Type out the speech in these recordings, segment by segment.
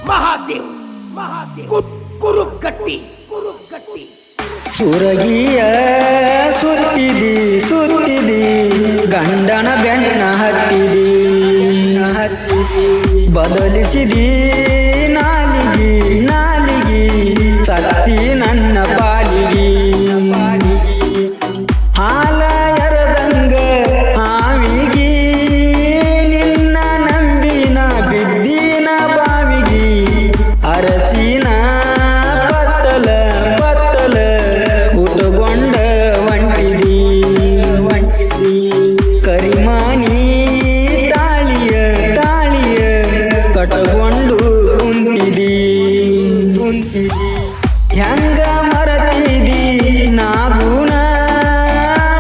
ಮಹಾದೇವ್ ಕುರುಕಟ್ಟಿ ಸುರಗಿಯ ಸುತ್ತಿದಿ ಗಂಡನ ಬೆನ್ನ ಹತ್ತಿದಿ ಬದಲಿಸಿದಿ ನಾಲಿಗಿ ಸತ್ತಿ ನನ್ನ ಪಾಲಿಗಿ ಹಾಲ ಎರದಂಗ ಆವಿಗಿ ನಿನ್ನ ನಂಬಿನ ಬಿದ್ದಿನ ಬಾವಿಗಿ ಅರಸಿನ ಪತ್ತಲ ಉಟಗೊಂಡ ಒಂಟಿದಿ ಕರಿಮಾನಿ ತಾಳಿಯ ಕಟಗೊಂಡು ಕುಂತಿದಿ ಹೆಂಗ ಮರತಿದಿ ನಾಗುಣ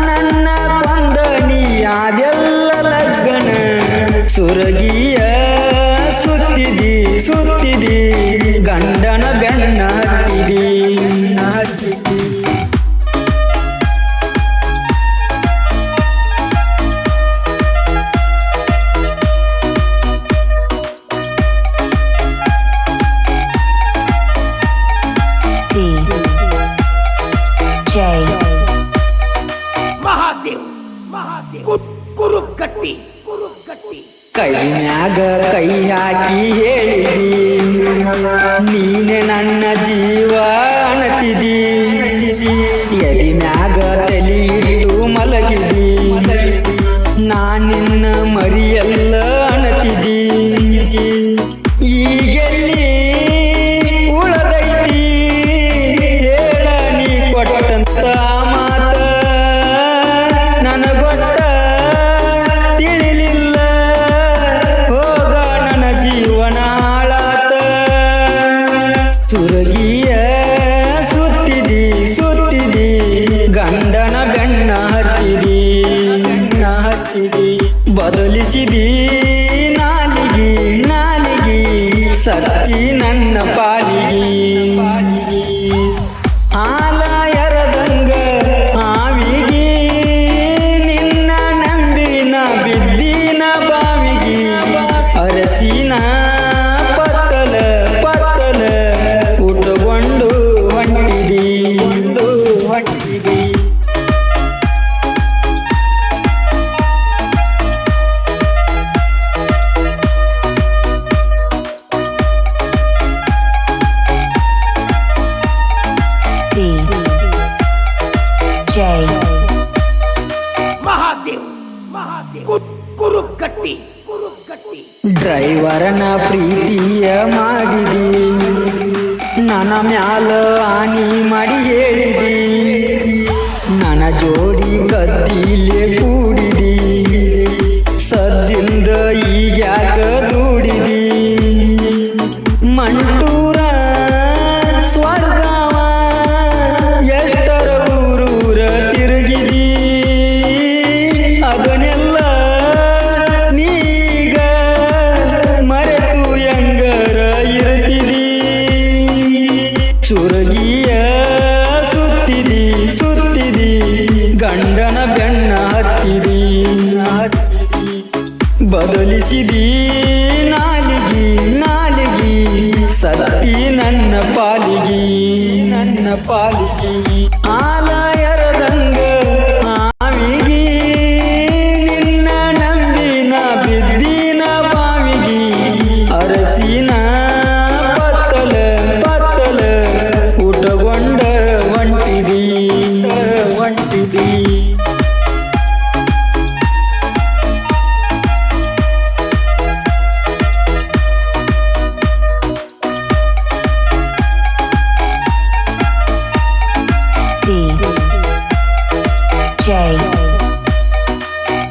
ನನ್ನ ಕೊಂದನಿ ಅದೆಲ್ಲ ಲಗ್ಗನ ಸುರಗಿಯ ಸುತ್ತಿದಿ ಗಂಡನ ಬೆನ್ನ ಹತ್ತಿದಿ ಮಹಾದೇವ್ ಕುರುಕಟ್ಟಿ ಕೈ ಮ್ಯಾಗ ಕೈ ಹಾಕಿ ಹೇಳಿದಿ ನೀನೆ ನನ್ನ ಜೀವ ಅಣತಿದಿ ಎದಿ ಮ್ಯಾಗ ತಲಿ ಇಟ್ಟು ಮಲಗಿದಿ ನಾನಿನ್ನ ಮರಿಯೆಲ್ಲ ಅಣತಿದಿ ಈಗೆಲ್ಲಿ ಉಳದೈತಿ ಹೇಳ ನೀ ಕೊಟ್ಟಂತ ಮಾತ ನನಗೊಟ್ಟ ತಿಳಿಲಿಲ್ಲ ಹೋಗ ನನ್ನ ಜೀವನ ಹಾಳಾತ ಸುರಗಿಯ ಸುತ್ತಿದಿ ಗಂಡನ ಬೆನ್ನ ಹತ್ತಿದಿ ಬದಲಿಸಿದಿ ನಾಲಿಗಿ ಸತ್ತಿ ನನ್ನ ಪಾಲಿಗಿ ಹಾಲ ಎರದಂಗ ಆವಿಗಿ ನಿನ್ನ ನಂಬಿನ ಬಿದ್ದಿನ ಬಾವಿಗಿ ಅರಸಿನ ಪತ್ತಲ ಉಟಗೊಂಡು ಹೊಂಟಿದಿ ಮಹಾದೇವ್ ಕುರುಕಟ್ಟಿ ಡ್ರೈವರನ ಪ್ರೀತಿಯ ಮಾಡಿದಿ ನನ್ನ ಮ್ಯಾಲ ಆನಿ ಮಾಡಿ ಹೇಳಿದಿ ನನ್ನ ಜೋಡಿ ಕದ್ದಿಲೆ ಕೂಡಿದಿ ಸದ್ದಿಲ್ದ ಈಗ್ಯಾಕ ದೂಡಿದಿ ಮಂಟೂರ ಸ್ವರ್ಗವ ಎಷ್ಟರ ಊರೂರ ತಿರುಗಿದಿ ಅದನ್ನೆಲ್ಲ ನೀಗ ಮರೆತು ಎಂಗರ ಇರ್ತಿದಿ ಸುರಗಿಯ ಸುತ್ತಿದಿ ಗಂಡನ ಬೆನ್ನ ಹತ್ತಿದಿ ಬದಲಿಸಿದಿ ನಾಲಿಗಿ ಸತ್ತಿ ನನ್ನ ಪಾಲಿಗಿ ಹಾಲ ಎರದಂಗ ಆವಿಗಿ ನಿನ್ನ ನಂಬಿನ ಬಿದ್ದಿನ ಬಾವಿಗಿ ಅರಸಿನ ಪತ್ತಲ ಉಟಗೊಂಡ ಒಂಟಿದಿ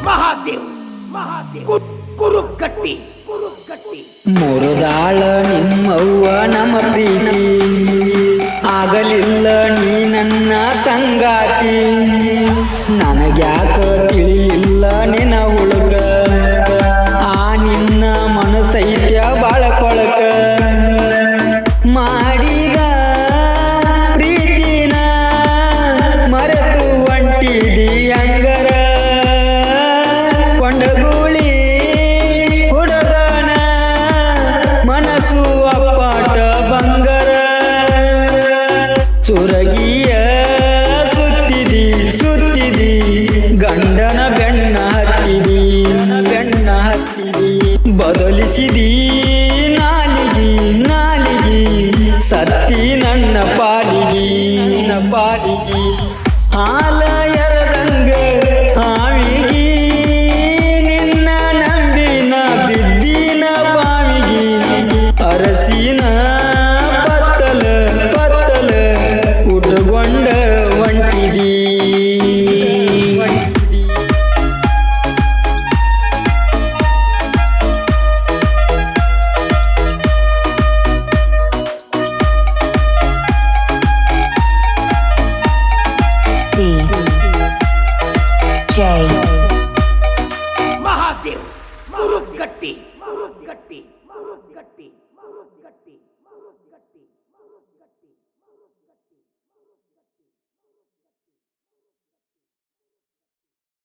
ಮಹಾದೇವ್ ಕುರುಕಟ್ಟಿ ಮುರುದಾಳ ನಿಮ್ಮವ್ವ ನಮ್ಮ ಪ್ರೀತಿ ಆಗಲಿಲ್ಲ ನೀ ನನ್ನ ಸಂಗಾತಿ ನನಗ್ಯಾಕ ತಿಳಿಯಿಲ್ಲ ನಿನ್ನ ಹುಡುಗ ಆ ನಿನ್ನ ಮನಸೈತ್ಯ ಬಾಳ ಕೊಳಕ ಮಾಡಿದ ಪ್ರೀತಿನ ಮರೆತು ಒಂಟಿದಿ ಅಂಗರ ಕೊಂಡಗೂಳಿ ಹುಡುಗನ ಉಳಿಸಿದಿ ನಾಲಿಗಿ ನಾಲಿಗಿ ಸತ್ತಿ ನನ್ನ ಪಾಲಿಗಿ ಹಾಲ ಎರದಂಗ ಹಾವಿಗಿ ನಿನ್ನ ನಂಬಿನ ಬಿದ್ದಿನ ಬಾವಿಗಿ ಅರಸಿನ ಪತ್ತಲ ಉಟ್ಕೊಂಡ ಒಂಟಿದಿ DJ ಮಹಾದೇವ್ ಕುರುಗಟ್ಟಿ